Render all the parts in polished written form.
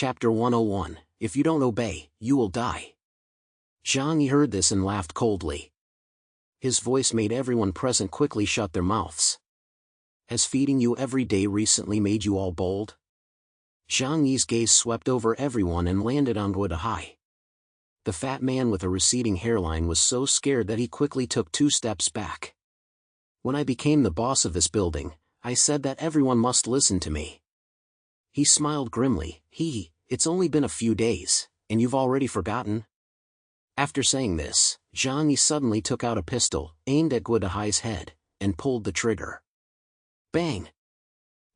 Chapter 101, If you don't obey, you will die. Zhang Yi heard this and laughed coldly. His voice made everyone present quickly shut their mouths. Has feeding you every day recently made you all bold? Zhang Yi's gaze swept over everyone and landed on Guo Dahai. The fat man with a receding hairline was so scared that he quickly took 2 steps back. When I became the boss of this building, I said that everyone must listen to me. He smiled grimly. It's only been a few days, and you've already forgotten? After saying this, Zhang Yi suddenly took out a pistol, aimed at Guo Dahai's head, and pulled the trigger. Bang!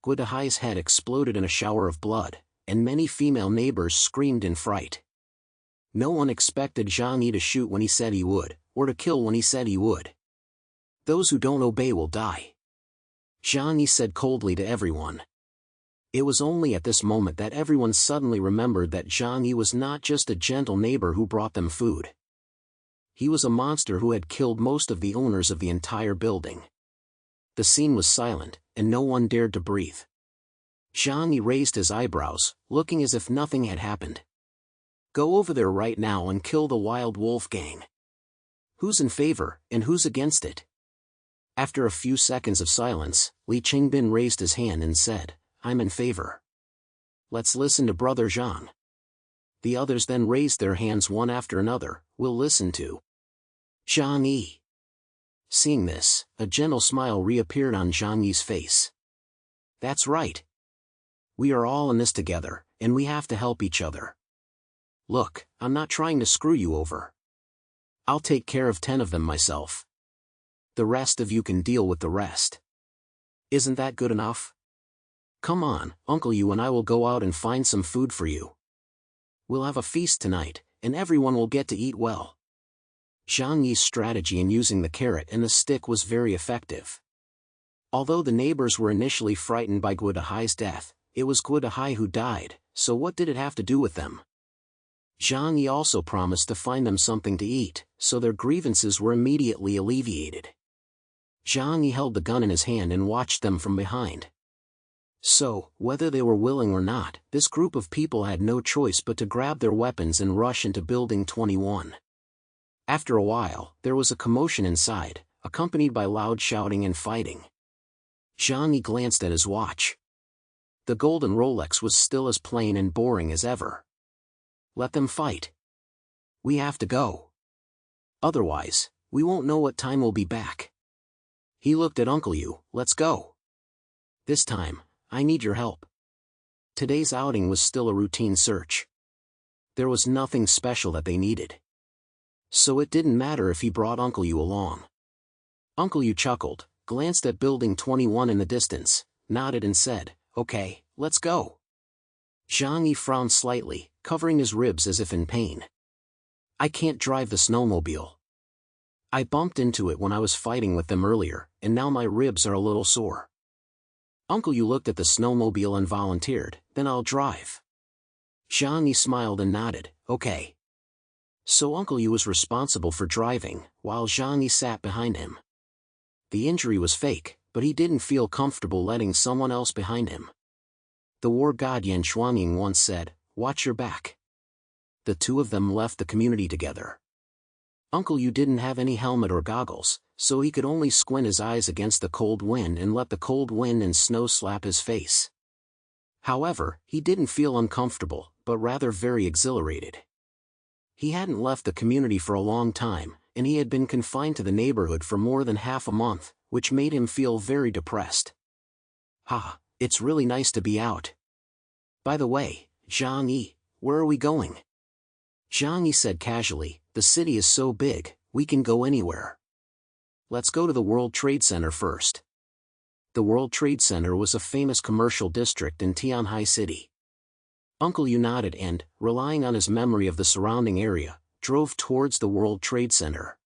Guo Dahai's head exploded in a shower of blood, and many female neighbors screamed in fright. No one expected Zhang Yi to shoot when he said he would, or to kill when he said he would. Those who don't obey will die. Zhang Yi said coldly to everyone. It was only at this moment that everyone suddenly remembered that Zhang Yi was not just a gentle neighbor who brought them food. He was a monster who had killed most of the owners of the entire building. The scene was silent, and no one dared to breathe. Zhang Yi raised his eyebrows, looking as if nothing had happened. Go over there right now and kill the Wild Wolf Gang. Who's in favor, and who's against it? After a few seconds of silence, Li Qingbin raised his hand and said, I'm in favor. Let's listen to Brother Zhang. The others then raised their hands one after another. We'll listen to Zhang Yi. Seeing this, a gentle smile reappeared on Zhang Yi's face. That's right. We are all in this together, and we have to help each other. Look, I'm not trying to screw you over. I'll take care of 10 of them myself. The rest of you can deal with the rest. Isn't that good enough? Come on, Uncle Yu and I will go out and find some food for you. We'll have a feast tonight, and everyone will get to eat well. Zhang Yi's strategy in using the carrot and the stick was very effective. Although the neighbors were initially frightened by Guo Dahai's death, it was Guo Dahai who died, so what did it have to do with them? Zhang Yi also promised to find them something to eat, so their grievances were immediately alleviated. Zhang Yi held the gun in his hand and watched them from behind. So, whether they were willing or not, this group of people had no choice but to grab their weapons and rush into Building 21. After a while, there was a commotion inside, accompanied by loud shouting and fighting. Zhang Yi glanced at his watch. The golden Rolex was still as plain and boring as ever. Let them fight. We have to go. Otherwise, we won't know what time we'll be back. He looked at Uncle Yu. Let's go. This time, I need your help. Today's outing was still a routine search. There was nothing special that they needed. So it didn't matter if he brought Uncle Yu along. Uncle Yu chuckled, glanced at Building 21 in the distance, nodded and said, Okay, let's go. Zhang Yi frowned slightly, covering his ribs as if in pain. I can't drive the snowmobile. I bumped into it when I was fighting with them earlier, and now my ribs are a little sore. Uncle Yu looked at the snowmobile and volunteered, then I'll drive. Zhang Yi smiled and nodded, okay. So Uncle Yu was responsible for driving, while Zhang Yi sat behind him. The injury was fake, but he didn't feel comfortable letting someone else behind him. The war god Yan Shuangming once said, watch your back. The two of them left the community together. Uncle Yu didn't have any helmet or goggles, so he could only squint his eyes against the cold wind and let the cold wind and snow slap his face. However, he didn't feel uncomfortable, but rather very exhilarated. He hadn't left the community for a long time, and he had been confined to the neighborhood for more than half a month, which made him feel very depressed. It's really nice to be out. By the way, Zhang Yi, where are we going? Zhang Yi said casually, the city is so big, we can go anywhere. Let's go to the World Trade Center first. The World Trade Center was a famous commercial district in Tianhai City. Uncle Yu nodded and, relying on his memory of the surrounding area, drove towards the World Trade Center.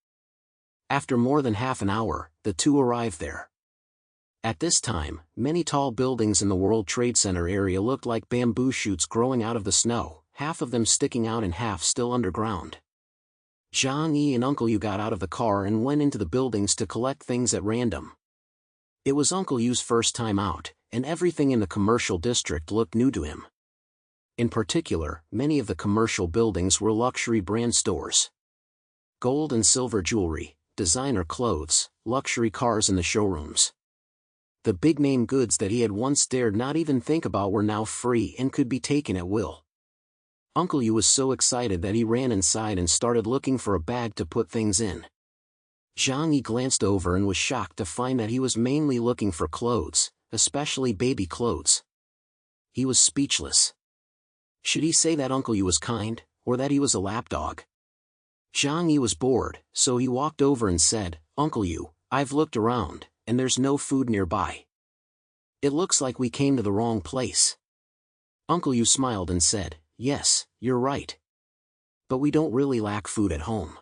After more than half an hour, the two arrived there. At this time, many tall buildings in the World Trade Center area looked like bamboo shoots growing out of the snow, half of them sticking out and half still underground. Zhang Yi and Uncle Yu got out of the car and went into the buildings to collect things at random. It was Uncle Yu's first time out, and everything in the commercial district looked new to him. In particular, many of the commercial buildings were luxury brand stores. Gold and silver jewelry, designer clothes, luxury cars in the showrooms. The big-name goods that he had once dared not even think about were now free and could be taken at will. Uncle Yu was so excited that he ran inside and started looking for a bag to put things in. Zhang Yi glanced over and was shocked to find that he was mainly looking for clothes, especially baby clothes. He was speechless. Should he say that Uncle Yu was kind, or that he was a lapdog? Zhang Yi was bored, so he walked over and said, "Uncle Yu, I've looked around, and there's no food nearby. It looks like we came to the wrong place." Uncle Yu smiled and said, "Yes, you're right. But we don't really lack food at home.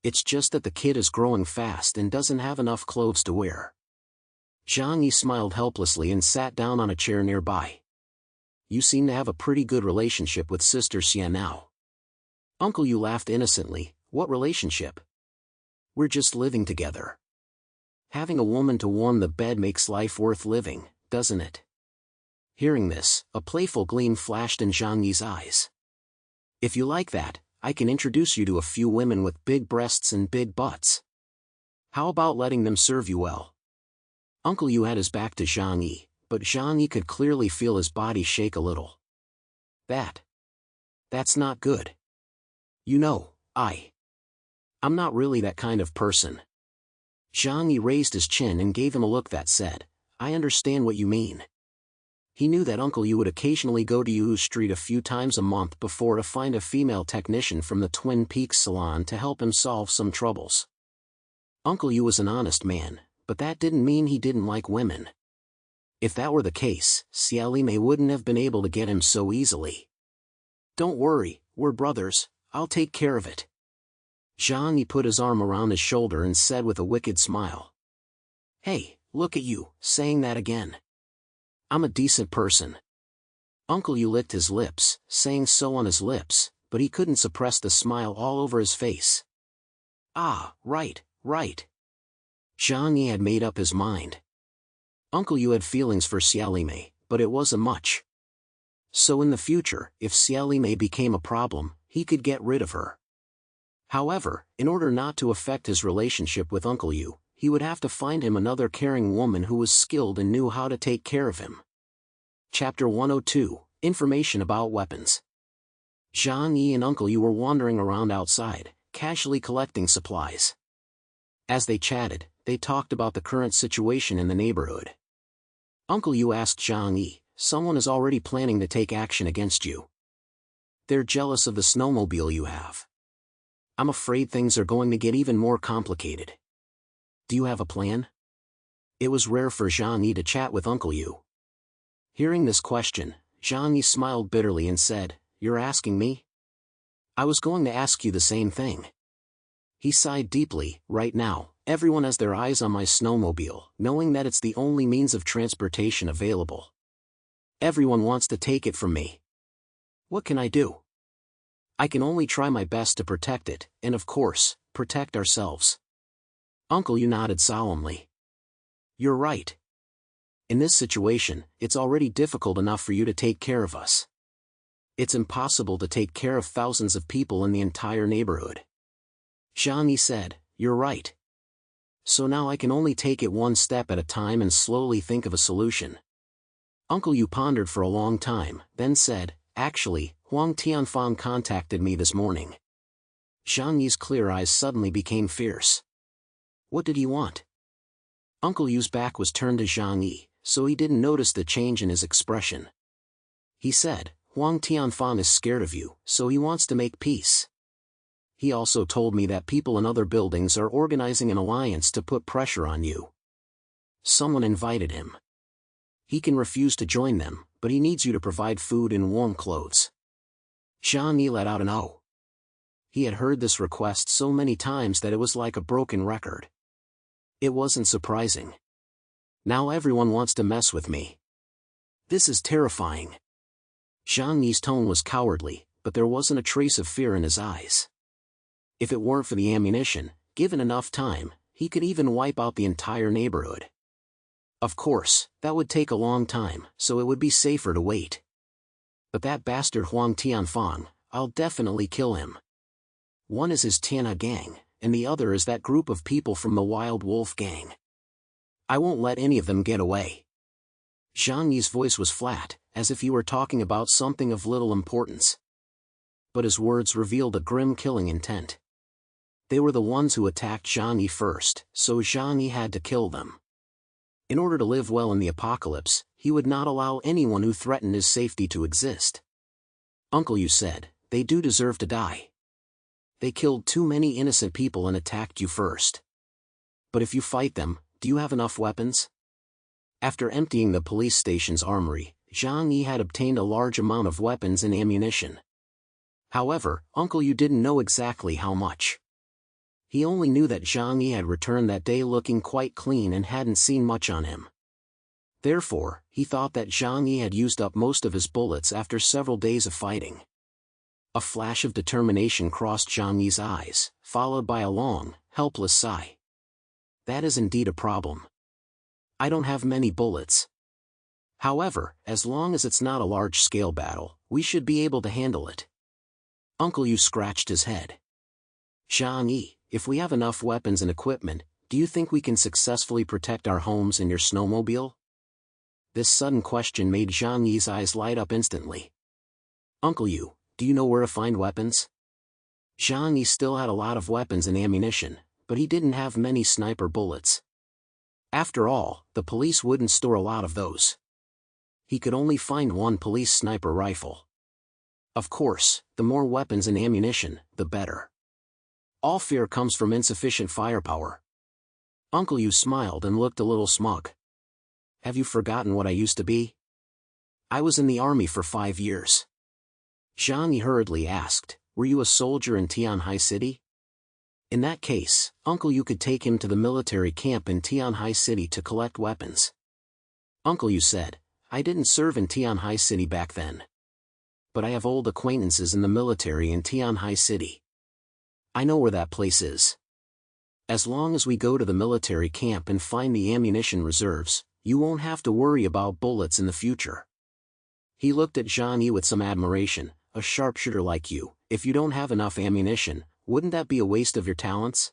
It's just that the kid is growing fast and doesn't have enough clothes to wear." Zhang Yi smiled helplessly and sat down on a chair nearby. "You seem to have a pretty good relationship with Sister Xia now." Uncle Yu laughed innocently. "What relationship? We're just living together. Having a woman to warm the bed makes life worth living, doesn't it?" Hearing this, a playful gleam flashed in Zhang Yi's eyes. "If you like that, I can introduce you to a few women with big breasts and big butts. How about letting them serve you well?" Uncle Yu had his back to Zhang Yi, but Zhang Yi could clearly feel his body shake a little. That's not good. You know, I'm not really that kind of person." Zhang Yi raised his chin and gave him a look that said, "I understand what you mean." He knew that Uncle Yu would occasionally go to Yu Street a few times a month before to find a female technician from the Twin Peaks salon to help him solve some troubles. Uncle Yu was an honest man, but that didn't mean he didn't like women. If that were the case, Xia Limei wouldn't have been able to get him so easily. "Don't worry, we're brothers, I'll take care of it." Zhang Yi put his arm around his shoulder and said with a wicked smile. "Hey, look at you, saying that again. I'm a decent person." Uncle Yu licked his lips, saying so on his lips, but he couldn't suppress the smile all over his face. "Ah, right. Zhang Yi had made up his mind. Uncle Yu had feelings for Xia Limei, but it wasn't much. So in the future, if Xia Limei became a problem, he could get rid of her. However, in order not to affect his relationship with Uncle Yu, he would have to find him another caring woman who was skilled and knew how to take care of him. Chapter 102, Information about Weapons. Zhang Yi and Uncle Yu were wandering around outside, casually collecting supplies. As they chatted, they talked about the current situation in the neighborhood. Uncle Yu asked Zhang Yi, "Someone is already planning to take action against you. They're jealous of the snowmobile you have. I'm afraid things are going to get even more complicated. Do you have a plan?" It was rare for Zhang Yi to chat with Uncle Yu. Hearing this question, Zhang Yi smiled bitterly and said, "You're asking me? I was going to ask you the same thing." He sighed deeply. "Right now, everyone has their eyes on my snowmobile, knowing that it's the only means of transportation available. Everyone wants to take it from me. What can I do? I can only try my best to protect it, and of course, protect ourselves." Uncle Yu nodded solemnly. "You're right. In this situation, it's already difficult enough for you to take care of us. It's impossible to take care of thousands of people in the entire neighborhood." Zhang Yi said, "You're right. So now I can only take it one step at a time and slowly think of a solution." Uncle Yu pondered for a long time, then said, "Actually, Huang Tianfang contacted me this morning." Zhang Yi's clear eyes suddenly became fierce. What did he want? Uncle Yu's back was turned to Zhang Yi, so he didn't notice the change in his expression. He said, "Huang Tianfang is scared of you, so he wants to make peace. He also told me that people in other buildings are organizing an alliance to put pressure on you. Someone invited him. He can refuse to join them, but he needs you to provide food and warm clothes." Zhang Yi let out an "oh." He had heard this request so many times that it was like a broken record. It wasn't surprising. Now everyone wants to mess with me. This is terrifying. Zhang Yi's tone was cowardly, but there wasn't a trace of fear in his eyes. If it weren't for the ammunition, given enough time, he could even wipe out the entire neighborhood. Of course, that would take a long time, so it would be safer to wait. But that bastard Huang Tianfang, I'll definitely kill him. One is his Tiana gang, and the other is that group of people from the Wild Wolf gang. I won't let any of them get away. Zhang Yi's voice was flat, as if he were talking about something of little importance. But his words revealed a grim killing intent. They were the ones who attacked Zhang Yi first, so Zhang Yi had to kill them. In order to live well in the apocalypse, he would not allow anyone who threatened his safety to exist. Uncle Yu said, they do deserve to die. They killed too many innocent people and attacked you first. But if you fight them, do you have enough weapons? After emptying the police station's armory, Zhang Yi had obtained a large amount of weapons and ammunition. However, Uncle Yu didn't know exactly how much. He only knew that Zhang Yi had returned that day looking quite clean and hadn't seen much on him. Therefore, he thought that Zhang Yi had used up most of his bullets after several days of fighting. A flash of determination crossed Zhang Yi's eyes, followed by a long, helpless sigh. That is indeed a problem. I don't have many bullets. However, as long as it's not a large-scale battle, we should be able to handle it. Uncle Yu scratched his head. Zhang Yi, if we have enough weapons and equipment, do you think we can successfully protect our homes and your snowmobile? This sudden question made Zhang Yi's eyes light up instantly. Uncle Yu, do you know where to find weapons? Zhang Yi still had a lot of weapons and ammunition, but he didn't have many sniper bullets. After all, the police wouldn't store a lot of those. He could only find one police sniper rifle. Of course, the more weapons and ammunition, the better. All fear comes from insufficient firepower. Uncle Yu smiled and looked a little smug. Have you forgotten what I used to be? I was in the army for 5 years. Zhang Yi hurriedly asked, were you a soldier in Tianhai City? In that case, Uncle Yu could take him to the military camp in Tianhai City to collect weapons. Uncle Yu said, I didn't serve in Tianhai City back then. But I have old acquaintances in the military in Tianhai City. I know where that place is. As long as we go to the military camp and find the ammunition reserves, you won't have to worry about bullets in the future. He looked at Zhang Yi with some admiration. A sharpshooter like you, if you don't have enough ammunition, wouldn't that be a waste of your talents?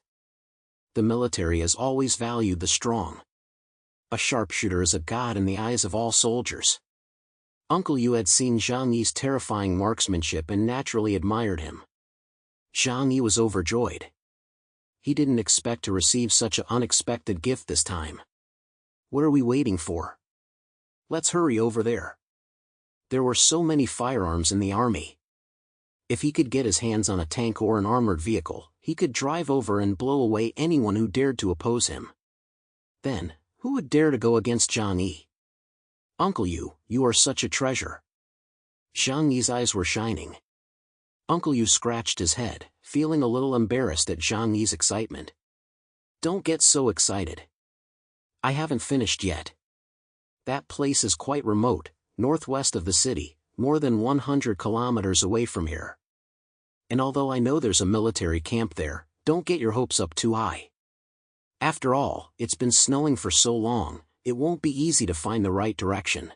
The military has always valued the strong. A sharpshooter is a god in the eyes of all soldiers. Uncle Yu had seen Zhang Yi's terrifying marksmanship and naturally admired him. Zhang Yi was overjoyed. He didn't expect to receive such an unexpected gift this time. What are we waiting for? Let's hurry over there. There were so many firearms in the army. If he could get his hands on a tank or an armored vehicle, he could drive over and blow away anyone who dared to oppose him. Then, who would dare to go against Zhang Yi? Uncle Yu, you are such a treasure. Zhang Yi's eyes were shining. Uncle Yu scratched his head, feeling a little embarrassed at Zhang Yi's excitement. Don't get so excited. I haven't finished yet. That place is quite remote, northwest of the city, more than 100 kilometers away from here. And although I know there's a military camp there, don't get your hopes up too high. After all, it's been snowing for so long, it won't be easy to find the right direction.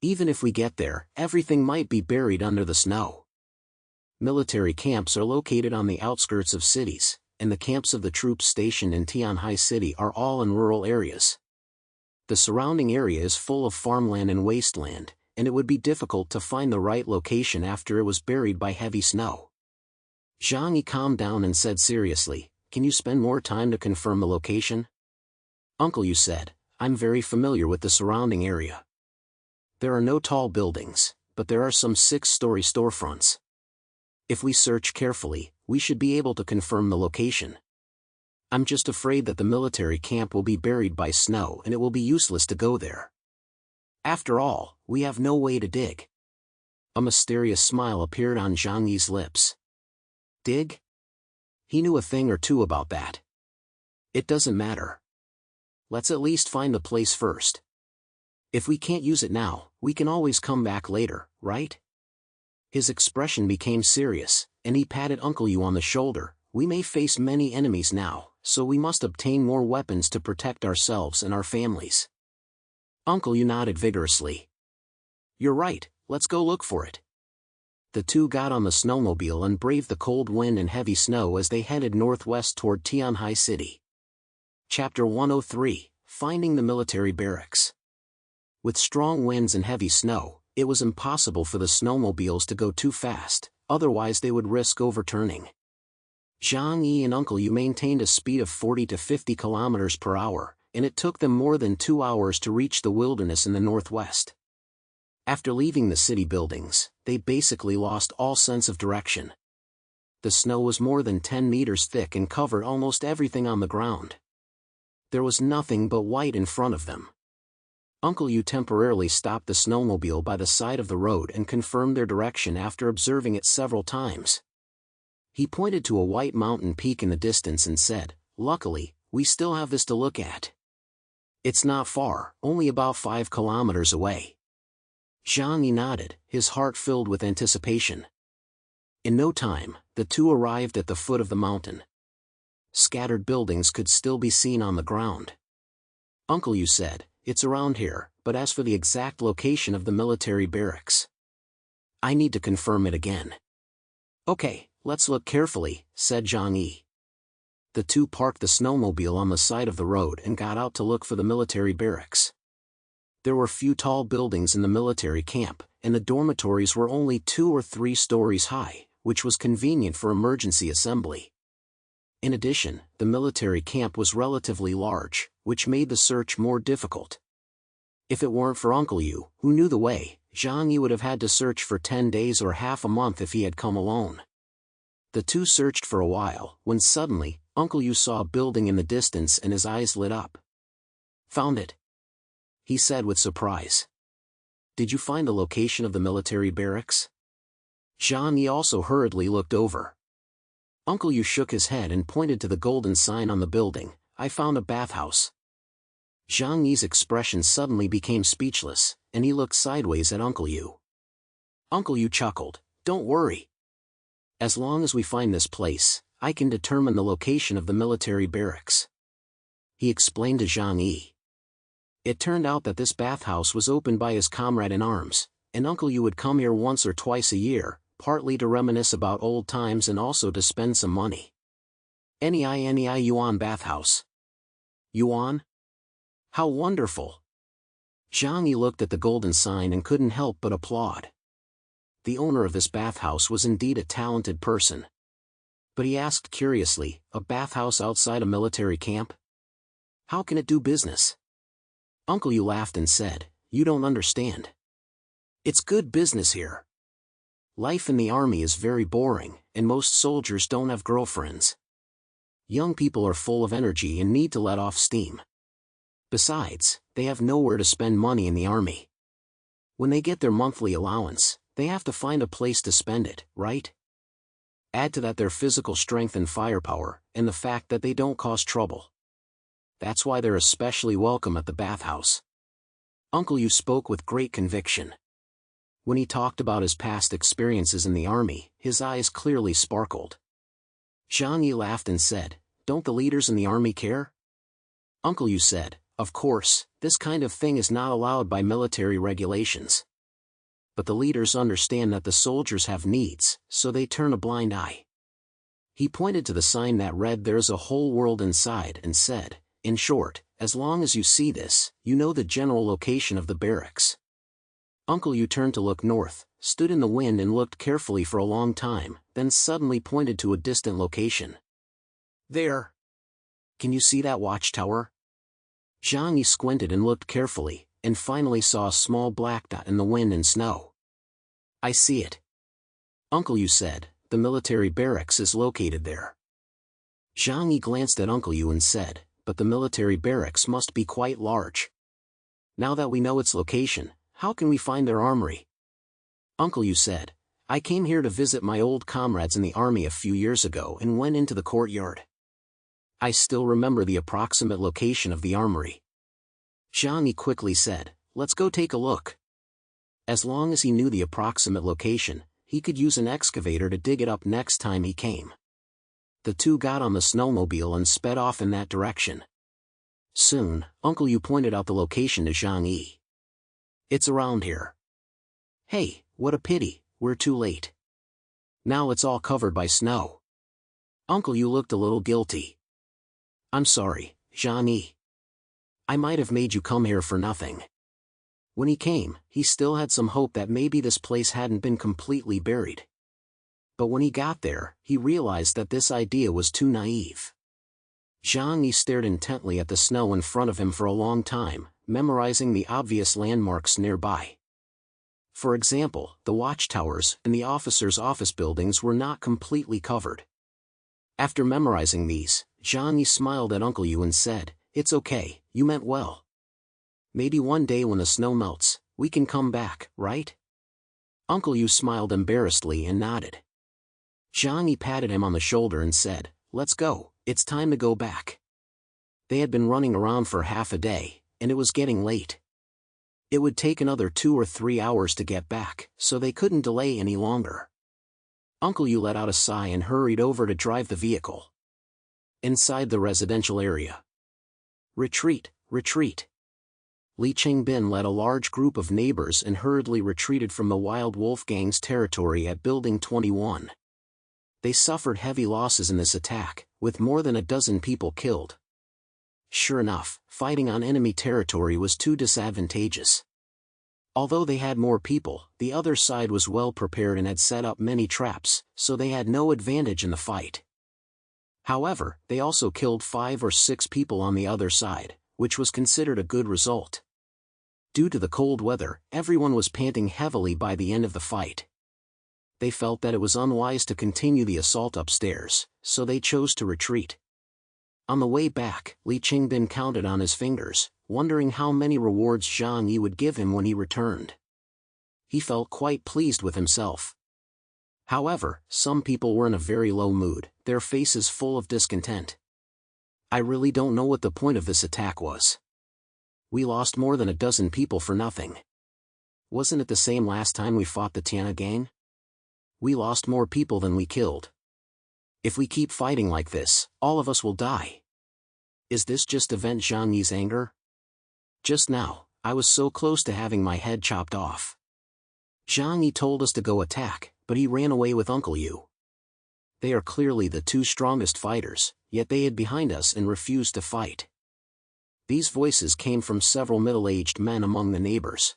Even if we get there, everything might be buried under the snow. Military camps are located on the outskirts of cities, and the camps of the troops stationed in Tianhai City are all in rural areas. The surrounding area is full of farmland and wasteland, and it would be difficult to find the right location after it was buried by heavy snow. Zhang Yi calmed down and said seriously, can you spend more time to confirm the location? Uncle Yu said, I'm very familiar with the surrounding area. There are no tall buildings, but there are some 6-story storefronts. If we search carefully, we should be able to confirm the location. I'm just afraid that the military camp will be buried by snow and it will be useless to go there. After all, we have no way to dig. A mysterious smile appeared on Zhang Yi's lips. Dig? He knew a thing or two about that. It doesn't matter. Let's at least find the place first. If we can't use it now, we can always come back later, right? His expression became serious, and he patted Uncle Yu on the shoulder. We may face many enemies now, so we must obtain more weapons to protect ourselves and our families. Uncle Yu nodded vigorously. You're right, let's go look for it. The two got on the snowmobile and braved the cold wind and heavy snow as they headed northwest toward Tianhai City. Chapter 103, Finding the Military Barracks. With strong winds and heavy snow, it was impossible for the snowmobiles to go too fast, otherwise they would risk overturning. Zhang Yi and Uncle Yu maintained a speed of 40 to 50 kilometers per hour, and it took them more than 2 hours to reach the wilderness in the northwest. After leaving the city buildings, they basically lost all sense of direction. The snow was more than 10 meters thick and covered almost everything on the ground. There was nothing but white in front of them. Uncle Yu temporarily stopped the snowmobile by the side of the road and confirmed their direction after observing it several times. He pointed to a white mountain peak in the distance and said, "Luckily, we still have this to look at. It's not far, only about 5 kilometers away." Zhang Yi nodded, his heart filled with anticipation. In no time, the two arrived at the foot of the mountain. Scattered buildings could still be seen on the ground. Uncle Yu said, "It's around here, but as for the exact location of the military barracks, I need to confirm it again." "Okay, let's look carefully," said Zhang Yi. The two parked the snowmobile on the side of the road and got out to look for the military barracks. There were few tall buildings in the military camp, and the dormitories were only 2 or 3 stories high, which was convenient for emergency assembly. In addition, the military camp was relatively large, which made the search more difficult. If it weren't for Uncle Yu, who knew the way, Zhang Yi would have had to search for 10 days or half a month if he had come alone. The two searched for a while, when suddenly, Uncle Yu saw a building in the distance and his eyes lit up. "Found it," he said with surprise. "Did you find the location of the military barracks?" Zhang Yi also hurriedly looked over. Uncle Yu shook his head and pointed to the golden sign on the building. "I found a bathhouse." Zhang Yi's expression suddenly became speechless, and he looked sideways at Uncle Yu. Uncle Yu chuckled, "Don't worry. As long as we find this place, I can determine the location of the military barracks." He explained to Zhang Yi. It turned out that this bathhouse was opened by his comrade in arms, and Uncle Yu would come here once or twice a year, partly to reminisce about old times and also to spend some money. "Nei Yuan bathhouse." "Yuan? How wonderful!" Zhang Yi looked at the golden sign and couldn't help but applaud. The owner of this bathhouse was indeed a talented person. But he asked curiously, "A bathhouse outside a military camp? How can it do business?" Uncle Yu laughed and said, "You don't understand. It's good business here. Life in the army is very boring, and most soldiers don't have girlfriends. Young people are full of energy and need to let off steam. Besides, they have nowhere to spend money in the army. When they get their monthly allowance, they have to find a place to spend it, right? Add to that their physical strength and firepower, and the fact that they don't cause trouble. That's why they're especially welcome at the bathhouse." Uncle Yu spoke with great conviction. When he talked about his past experiences in the army, his eyes clearly sparkled. Zhang Yi laughed and said, "Don't the leaders in the army care?" Uncle Yu said, "Of course, this kind of thing is not allowed by military regulations. But the leaders understand that the soldiers have needs, so they turn a blind eye." He pointed to the sign that read "There's a whole world inside" and said, "In short, as long as you see this, you know the general location of the barracks." Uncle Yu turned to look north, stood in the wind and looked carefully for a long time, then suddenly pointed to a distant location. "There. Can you see that watchtower?" Zhang Yi squinted and looked carefully, and finally saw a small black dot in the wind and snow. "I see it." Uncle Yu said, "The military barracks is located there." Zhang Yi glanced at Uncle Yu and said, "But the military barracks must be quite large. Now that we know its location, how can we find their armory?" Uncle Yu said, "I came here to visit my old comrades in the army a few years ago and went into the courtyard. I still remember the approximate location of the armory." Zhang Yi quickly said, "Let's go take a look." As long as he knew the approximate location, he could use an excavator to dig it up next time he came. The two got on the snowmobile and sped off in that direction. Soon, Uncle Yu pointed out the location to Zhang Yi. "It's around here." "Hey, What a pity, we're too late. Now it's all covered by snow. Uncle Yu looked a little guilty. I'm sorry, Zhang-yi. I might have made you come here for nothing. When he came, he still had some hope that maybe this place hadn't been completely buried. But when he got there, he realized that this idea was too naive. Zhang-yi stared intently at the snow in front of him for a long time, memorizing the obvious landmarks nearby. For example, the watchtowers and the officers' office buildings were not completely covered. After memorizing these, Zhang-yi smiled at Uncle Yu and said, "It's okay, you meant well. Maybe one day when the snow melts, we can come back, right?" Uncle Yu smiled embarrassedly and nodded. Zhang-yi patted him on the shoulder and said, "Let's go, it's time to go back." They had been running around for half a day, and it was getting late. It would take another 2 or 3 hours to get back, so they couldn't delay any longer. Uncle Yu let out a sigh and hurried over to drive the vehicle. Inside the residential area. Retreat, retreat. Li Qingbin led a large group of neighbors and hurriedly retreated from the Wild Wolf Gang's territory at Building 21. They suffered heavy losses in this attack, with more than a dozen people killed. Sure enough, fighting on enemy territory was too disadvantageous. Although they had more people, the other side was well prepared and had set up many traps, so they had no advantage in the fight. However, they also killed 5 or 6 people on the other side, which was considered a good result. Due to the cold weather, everyone was panting heavily by the end of the fight. They felt that it was unwise to continue the assault upstairs, so they chose to retreat. On the way back, Li Qingbin counted on his fingers, wondering how many rewards Zhang Yi would give him when he returned. He felt quite pleased with himself. However, some people were in a very low mood, their faces full of discontent. I really don't know what the point of this attack was. We lost more than a dozen people for nothing. Wasn't it the same last time we fought the Tiana gang? We lost more people than we killed. If we keep fighting like this, all of us will die. Is this just to vent Zhang Yi's anger? Just now, I was so close to having my head chopped off. Zhang Yi told us to go attack, but he ran away with Uncle Yu. They are clearly the 2 strongest fighters, yet they hid behind us and refused to fight. These voices came from several middle-aged men among the neighbors.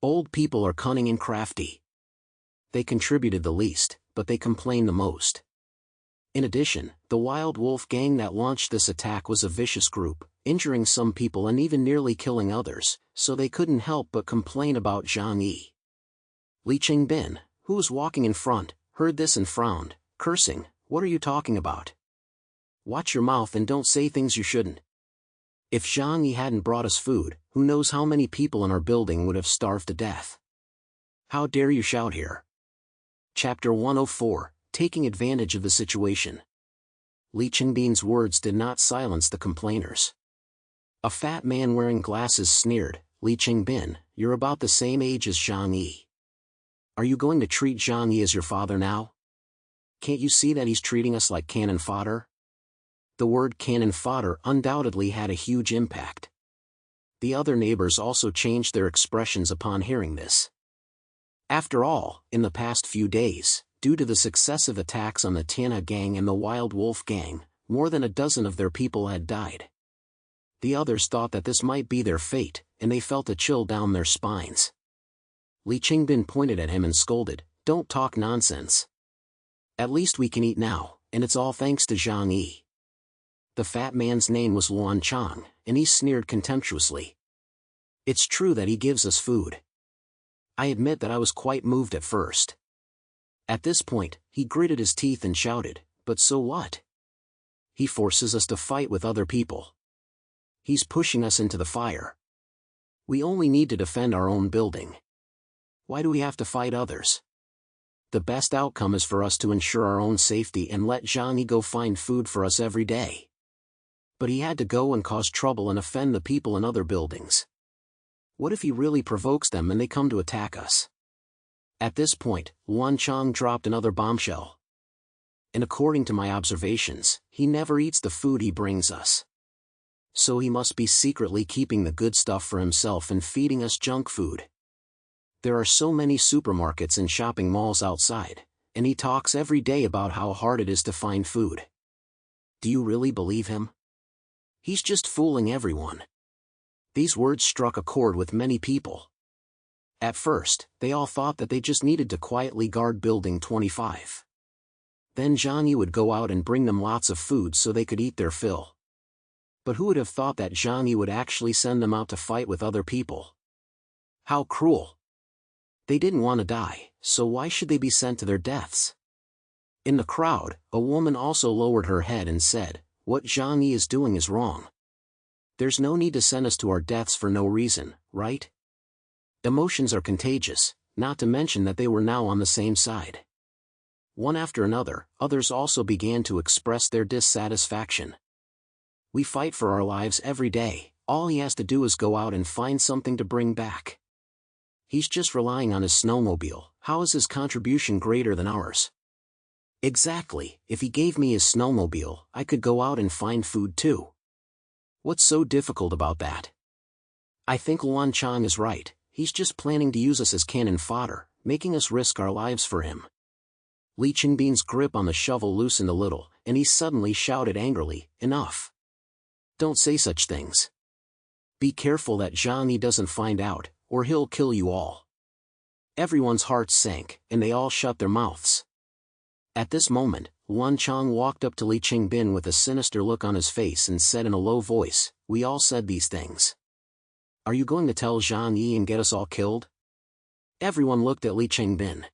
Old people are cunning and crafty. They contributed the least, but they complained the most. In addition, the Wild Wolf Gang that launched this attack was a vicious group, injuring some people and even nearly killing others, so they couldn't help but complain about Zhang Yi. Li Qingbin, who was walking in front, heard this and frowned, cursing, "What are you talking about? Watch your mouth and don't say things you shouldn't. If Zhang Yi hadn't brought us food, who knows how many people in our building would have starved to death. How dare you shout here?" Chapter 104, Taking Advantage of the Situation. Li Qingbin's words did not silence the complainers. A fat man wearing glasses sneered, "Li Qingbin, you're about the same age as Zhang Yi. Are you going to treat Zhang Yi as your father now? Can't you see that he's treating us like cannon fodder?" The word cannon fodder undoubtedly had a huge impact. The other neighbors also changed their expressions upon hearing this. After all, in the past few days, due to the successive attacks on the Tiana gang and the Wild Wolf Gang, more than a dozen of their people had died. The others thought that this might be their fate, and they felt a chill down their spines. Li Qingbin pointed at him and scolded, "Don't talk nonsense. At least we can eat now, and it's all thanks to Zhang Yi." The fat man's name was Luan Chang, and he sneered contemptuously. "It's true that he gives us food. I admit that I was quite moved at first." At this point, he gritted his teeth and shouted, "But so what? He forces us to fight with other people. He's pushing us into the fire. We only need to defend our own building. Why do we have to fight others? The best outcome is for us to ensure our own safety and let Zhang Yi go find food for us every day." But he had to go and cause trouble and offend the people in other buildings. What if he really provokes them and they come to attack us? At this point, Luan Chang dropped another bombshell. "And according to my observations, he never eats the food he brings us. So he must be secretly keeping the good stuff for himself and feeding us junk food. There are so many supermarkets and shopping malls outside, and he talks every day about how hard it is to find food. Do you really believe him? He's just fooling everyone. These words struck a chord with many people. At first, they all thought that they just needed to quietly guard Building 25. Then Johnny would go out and bring them lots of food so they could eat their fill. But who would have thought that Johnny would actually send them out to fight with other people? How cruel! They didn't want to die, so why should they be sent to their deaths? In the crowd, a woman also lowered her head and said, "What Johnny is doing is wrong. There's no need to send us to our deaths for no reason, right?" Emotions are contagious, not to mention that they were now on the same side. One after another, others also began to express their dissatisfaction. "We fight for our lives every day, all he has to do is go out and find something to bring back. He's just relying on his snowmobile, how is his contribution greater than ours?" Exactly, if he gave me his snowmobile, I could go out and find food too. What's so difficult about that? I think Luan Chang is right, he's just planning to use us as cannon fodder, making us risk our lives for him. Li Qingbin's grip on the shovel loosened a little, and he suddenly shouted angrily, "Enough! Don't say such things. Be careful that Johnny doesn't find out, or he'll kill you all." Everyone's hearts sank, and they all shut their mouths. At this moment, Luan Chang walked up to Li Qingbin with a sinister look on his face and said in a low voice, "We all said these things. Are you going to tell Zhang Yi and get us all killed?" Everyone looked at Li Qingbin.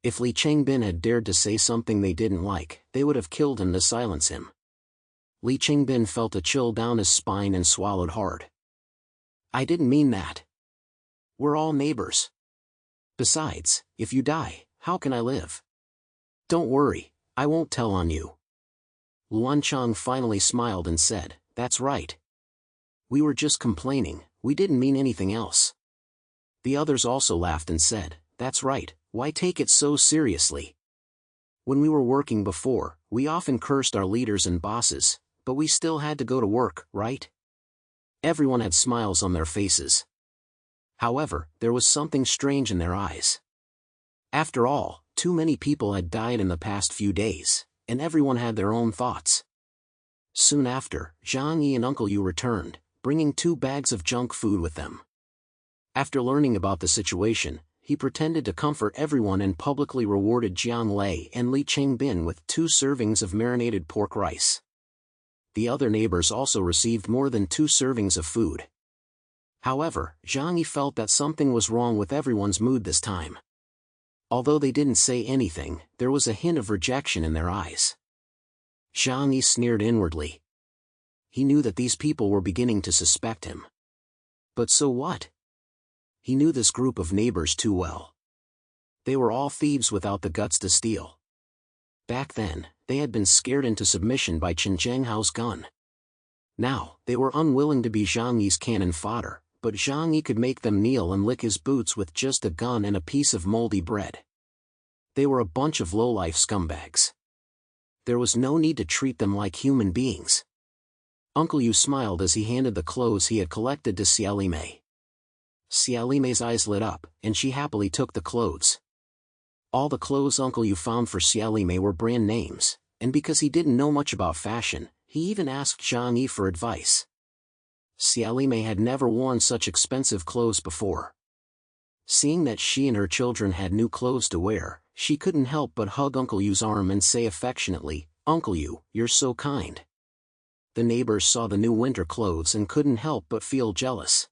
If Li Qingbin had dared to say something they didn't like, they would have killed him to silence him. Li Qingbin felt a chill down his spine and swallowed hard. "I didn't mean that. We're all neighbors. Besides, if you die, how can I live? Don't worry, I won't tell on you." Luan Chang finally smiled and said, "That's right. We were just complaining, we didn't mean anything else." The others also laughed and said, "That's right, why take it so seriously? When we were working before, we often cursed our leaders and bosses, but we still had to go to work, right?" Everyone had smiles on their faces. However, there was something strange in their eyes. After all, too many people had died in the past few days, and everyone had their own thoughts. Soon after, Zhang Yi and Uncle Yu returned, bringing 2 bags of junk food with them. After learning about the situation, he pretended to comfort everyone and publicly rewarded Jiang Lei and Li Qingbin with 2 servings of marinated pork rice. The other neighbors also received more than 2 servings of food. However, Zhang Yi felt that something was wrong with everyone's mood this time. Although they didn't say anything, there was a hint of rejection in their eyes. Zhang Yi sneered inwardly. He knew that these people were beginning to suspect him. But so what? He knew this group of neighbors too well. They were all thieves without the guts to steal. Back then, they had been scared into submission by Chen Zhenghao's gun. Now, they were unwilling to be Zhang Yi's cannon fodder, but Zhang Yi could make them kneel and lick his boots with just a gun and a piece of moldy bread. They were a bunch of low-life scumbags. There was no need to treat them like human beings. Uncle Yu smiled as he handed the clothes he had collected to Xiao Mei. Xiao Mei's eyes lit up, and she happily took the clothes. All the clothes Uncle Yu found for Xiao Mei were brand names, and because he didn't know much about fashion, he even asked Zhang Yi for advice. Xiao Mei had never worn such expensive clothes before. Seeing that she and her children had new clothes to wear, she couldn't help but hug Uncle Yu's arm and say affectionately, "Uncle Yu, you're so kind." The neighbors saw the new winter clothes and couldn't help but feel jealous.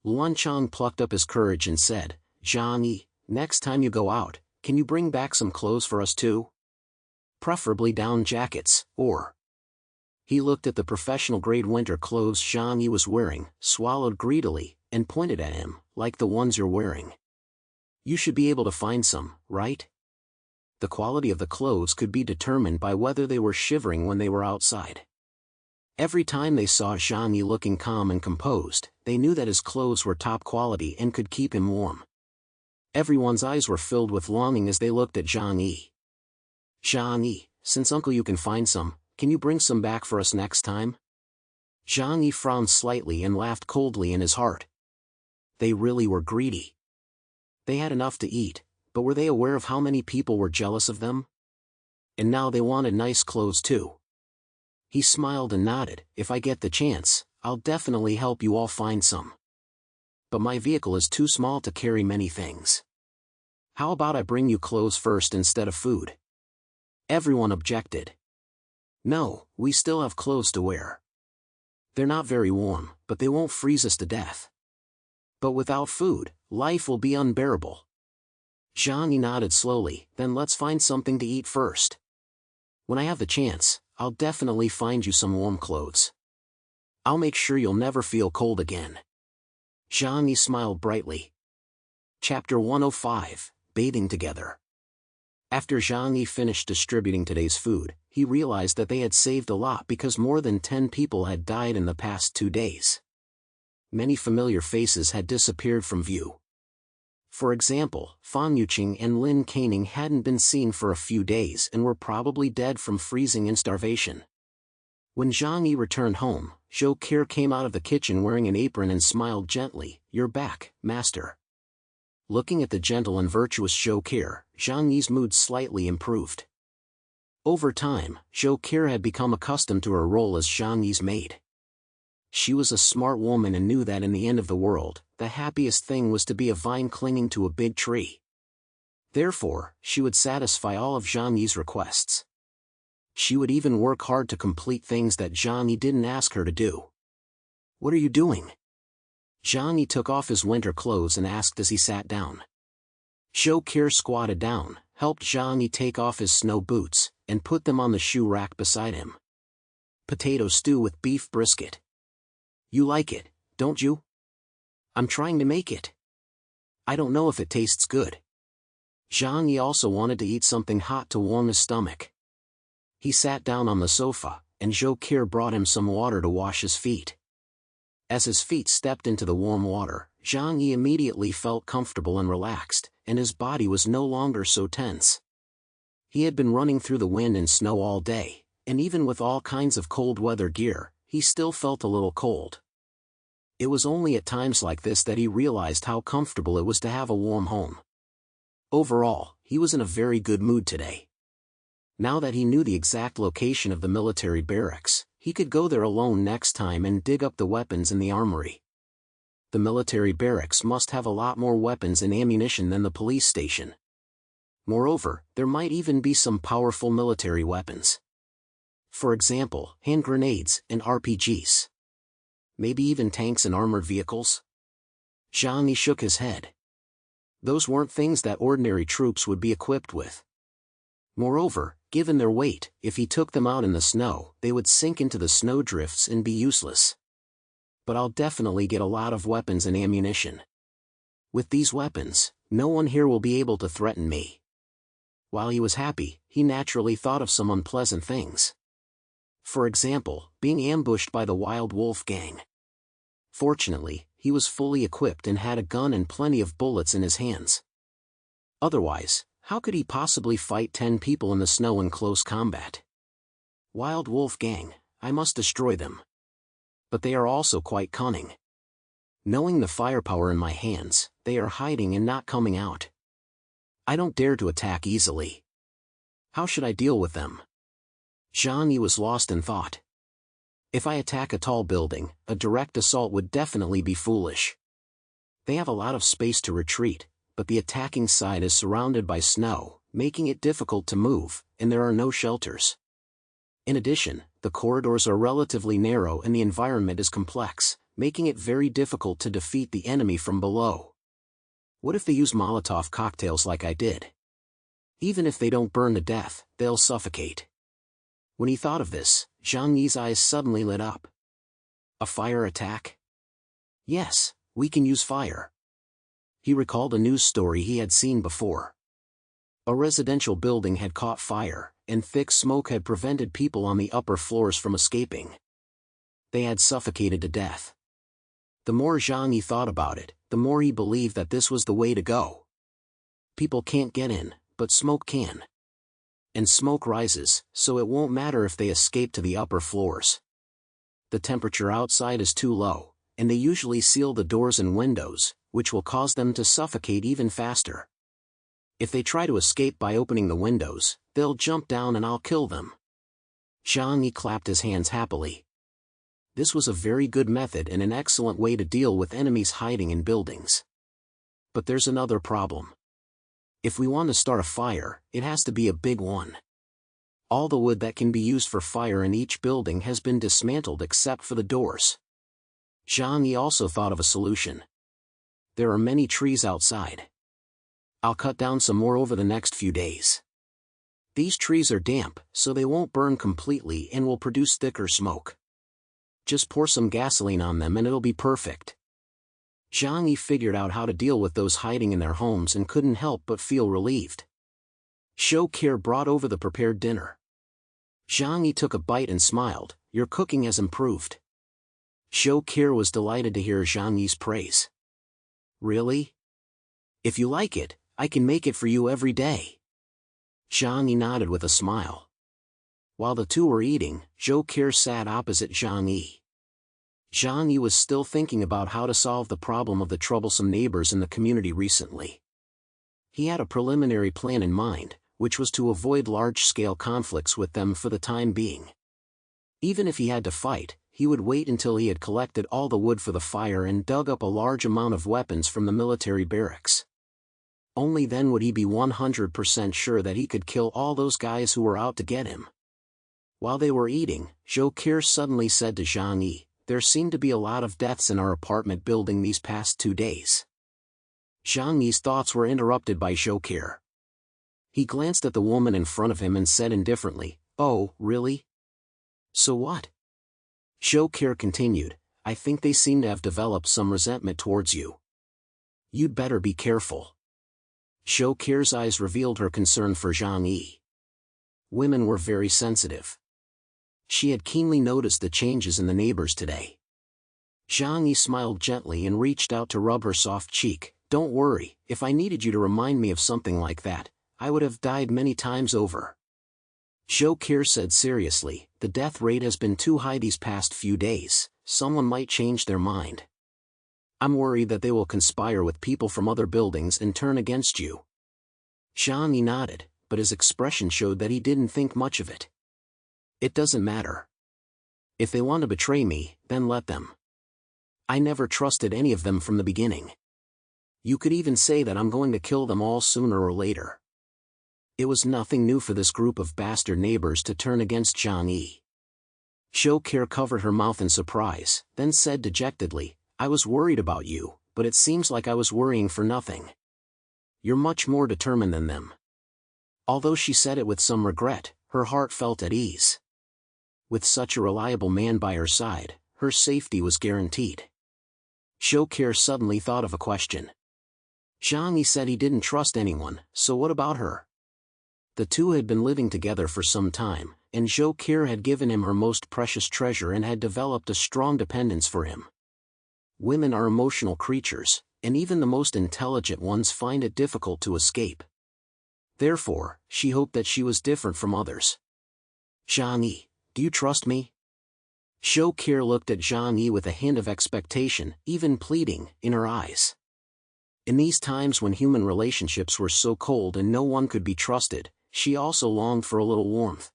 Luan Chang plucked up his courage and said, "Zhang Yi, next time you go out, can you bring back some clothes for us too? Preferably down jackets, or..." He looked at the professional-grade winter clothes Zhang Yi was wearing, swallowed greedily, and pointed at him, "Like the ones you're wearing. You should be able to find some, right?" The quality of the clothes could be determined by whether they were shivering when they were outside. Every time they saw Zhang Yi looking calm and composed, they knew that his clothes were top quality and could keep him warm. Everyone's eyes were filled with longing as they looked at Zhang Yi. "Zhang Yi, since Uncle Yu can find some, can you bring some back for us next time?" Zhang Yi frowned slightly and laughed coldly in his heart. They really were greedy. They had enough to eat, but were they aware of how many people were jealous of them? And now they wanted nice clothes too. He smiled and nodded. If I get the chance, I'll definitely help you all find some. But my vehicle is too small to carry many things. How about I bring you clothes first instead of food? Everyone objected. No, we still have clothes to wear. They're not very warm, but they won't freeze us to death. But without food, life will be unbearable. Zhang nodded slowly. Then let's find something to eat first. When I have the chance, I'll definitely find you some warm clothes. I'll make sure you'll never feel cold again. Zhang Yi smiled brightly. Chapter 105, Bathing Together. After Zhang Yi finished distributing today's food, he realized that they had saved a lot because more than 10 people had died in the past 2 days. Many familiar faces had disappeared from view. For example, Fan Yuqing and Lin Caning hadn't been seen for a few days and were probably dead from freezing and starvation. When Zhang Yi returned home, Zhou Qi came out of the kitchen wearing an apron and smiled gently. "You're back, master." Looking at the gentle and virtuous Zhou Qi, Zhang Yi's mood slightly improved. Over time, Zhou Qi had become accustomed to her role as Zhang Yi's maid. She was a smart woman and knew that in the end of the world, the happiest thing was to be a vine clinging to a big tree. Therefore, she would satisfy all of Zhang Yi's requests. She would even work hard to complete things that Zhang Yi didn't ask her to do. "What are you doing?" Zhang Yi took off his winter clothes and asked as he sat down. Zhou Qi squatted down, helped Zhang Yi take off his snow boots, and put them on the shoe rack beside him. "Potato stew with beef brisket. You like it, don't you?" "I'm trying to make it. I don't know if it tastes good." Zhang Yi also wanted to eat something hot to warm his stomach. He sat down on the sofa, and Zhou Qi brought him some water to wash his feet. As his feet stepped into the warm water, Zhang Yi immediately felt comfortable and relaxed, and his body was no longer so tense. He had been running through the wind and snow all day, and even with all kinds of cold weather gear, he still felt a little cold. It was only at times like this that he realized how comfortable it was to have a warm home. Overall, he was in a very good mood today. Now that he knew the exact location of the military barracks, he could go there alone next time and dig up the weapons in the armory. The military barracks must have a lot more weapons and ammunition than the police station. Moreover, there might even be some powerful military weapons. For example, hand grenades and RPGs. Maybe even tanks and armored vehicles? Zhang Yi shook his head. Those weren't things that ordinary troops would be equipped with. Moreover, given their weight, if he took them out in the snow, they would sink into the snowdrifts and be useless. But I'll definitely get a lot of weapons and ammunition. With these weapons, no one here will be able to threaten me. While he was happy, he naturally thought of some unpleasant things. For example, being ambushed by the Wild Wolf gang. Fortunately, he was fully equipped and had a gun and plenty of bullets in his hands. Otherwise, how could he possibly fight 10 people in the snow in close combat? Wild Wolf gang, I must destroy them. But they are also quite cunning. Knowing the firepower in my hands, they are hiding and not coming out. I don't dare to attack easily. How should I deal with them? Zhang Yi was lost in thought. If I attack a tall building, a direct assault would definitely be foolish. They have a lot of space to retreat, but the attacking side is surrounded by snow, making it difficult to move, and there are no shelters. In addition, the corridors are relatively narrow and the environment is complex, making it very difficult to defeat the enemy from below. What if they use Molotov cocktails like I did? Even if they don't burn to death, they'll suffocate. When he thought of this, Zhang Yi's eyes suddenly lit up. A fire attack? Yes, we can use fire. He recalled a news story he had seen before. A residential building had caught fire, and thick smoke had prevented people on the upper floors from escaping. They had suffocated to death. The more Zhang Yi thought about it, the more he believed that this was the way to go. People can't get in, but smoke can. And smoke rises, so it won't matter if they escape to the upper floors. The temperature outside is too low, and they usually seal the doors and windows, which will cause them to suffocate even faster. If they try to escape by opening the windows, they'll jump down and I'll kill them. Zhang Yi clapped his hands happily. This was a very good method and an excellent way to deal with enemies hiding in buildings. But there's another problem. If we want to start a fire, it has to be a big one. All the wood that can be used for fire in each building has been dismantled except for the doors. Zhang Yi also thought of a solution. There are many trees outside. I'll cut down some more over the next few days. These trees are damp, so they won't burn completely and will produce thicker smoke. Just pour some gasoline on them and it'll be perfect. Zhang Yi figured out how to deal with those hiding in their homes and couldn't help but feel relieved. Shou Kir brought over the prepared dinner. Zhang Yi took a bite and smiled. Your cooking has improved. Shou Kir was delighted to hear Zhang Yi's praise. Really? If you like it, I can make it for you every day. Zhang Yi nodded with a smile. While the two were eating, Shou Kir sat opposite Zhang Yi. Zhang Yi was still thinking about how to solve the problem of the troublesome neighbors in the community recently. He had a preliminary plan in mind, which was to avoid large-scale conflicts with them for the time being. Even if he had to fight, he would wait until he had collected all the wood for the fire and dug up a large amount of weapons from the military barracks. Only then would he be 100% sure that he could kill all those guys who were out to get him. While they were eating, Shou Kir suddenly said to Zhang Yi, there seemed to be a lot of deaths in our apartment building these past 2 days. Zhang Yi's thoughts were interrupted by Shou Kir. He glanced at the woman in front of him and said indifferently, oh, really? So what? Shou Kir continued, I think they seem to have developed some resentment towards you. You'd better be careful. Shou Kir's eyes revealed her concern for Zhang Yi. Women were very sensitive. She had keenly noticed the changes in the neighbors today. Zhang Yi smiled gently and reached out to rub her soft cheek. Don't worry, if I needed you to remind me of something like that, I would have died many times over. Shou Kir said seriously, the death rate has been too high these past few days, someone might change their mind. I'm worried that they will conspire with people from other buildings and turn against you. Zhang Yi nodded, but his expression showed that he didn't think much of it. It doesn't matter. If they want to betray me, then let them. I never trusted any of them from the beginning. You could even say that I'm going to kill them all sooner or later. It was nothing new for this group of bastard neighbors to turn against Zhang Yi. Shou Kir covered her mouth in surprise, then said dejectedly, I was worried about you, but it seems like I was worrying for nothing. You're much more determined than them. Although she said it with some regret, her heart felt at ease. With such a reliable man by her side, her safety was guaranteed. Shou Kir suddenly thought of a question. Zhang Yi said he didn't trust anyone, so what about her? The two had been living together for some time, and Shou Kir had given him her most precious treasure and had developed a strong dependence for him. Women are emotional creatures, and even the most intelligent ones find it difficult to escape. Therefore, she hoped that she was different from others. Zhang Yi, do you trust me? Shou Kir looked at Zhang Yi with a hint of expectation, even pleading, in her eyes. In these times when human relationships were so cold and no one could be trusted, she also longed for a little warmth.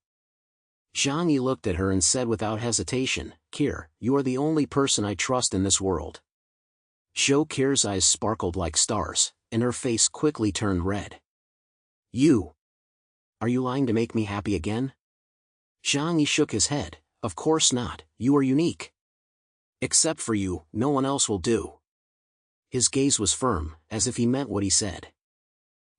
Zhang Yi looked at her and said without hesitation, Kir, you are the only person I trust in this world. Shou Kir's eyes sparkled like stars, and her face quickly turned red. You? Are you lying to make me happy again? Zhang Yi shook his head, of course not, you are unique. Except for you, no one else will do. His gaze was firm, as if he meant what he said.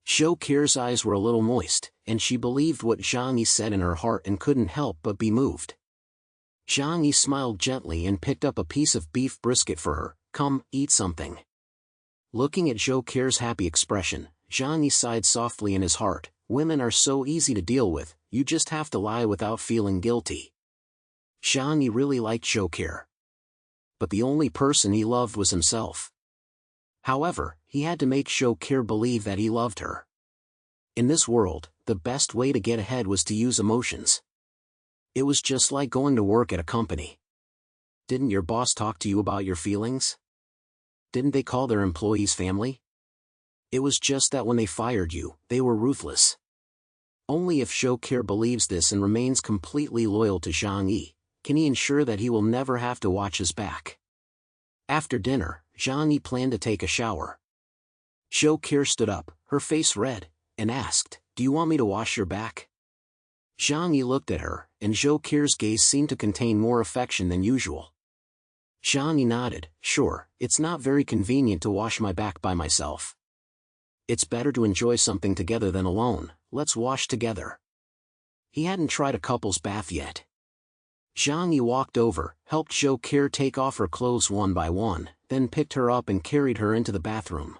Shou Kir's eyes were a little moist, and she believed what Zhang Yi said in her heart and couldn't help but be moved. Zhang Yi smiled gently and picked up a piece of beef brisket for her. Come, eat something. Looking at Shou Kir's happy expression, Zhang Yi sighed softly in his heart. Women are so easy to deal with, you just have to lie without feeling guilty. Zhang Yi really liked Shou Kir. But the only person he loved was himself. However, he had to make Shou Kir believe that he loved her. In this world, the best way to get ahead was to use emotions. It was just like going to work at a company. Didn't your boss talk to you about your feelings? Didn't they call their employees family? It was just that when they fired you, they were ruthless. Only if Shokir believes this and remains completely loyal to Zhang Yi, can he ensure that he will never have to watch his back. After dinner, Zhang Yi planned to take a shower. Shokir stood up, her face red, and asked, "Do you want me to wash your back?" Zhang Yi looked at her, and Shokir's gaze seemed to contain more affection than usual. Zhang Yi nodded, "Sure, it's not very convenient to wash my back by myself. It's better to enjoy something together than alone, let's wash together." He hadn't tried a couple's bath yet. Zhang Yi walked over, helped Shokir take off her clothes one by one, then picked her up and carried her into the bathroom.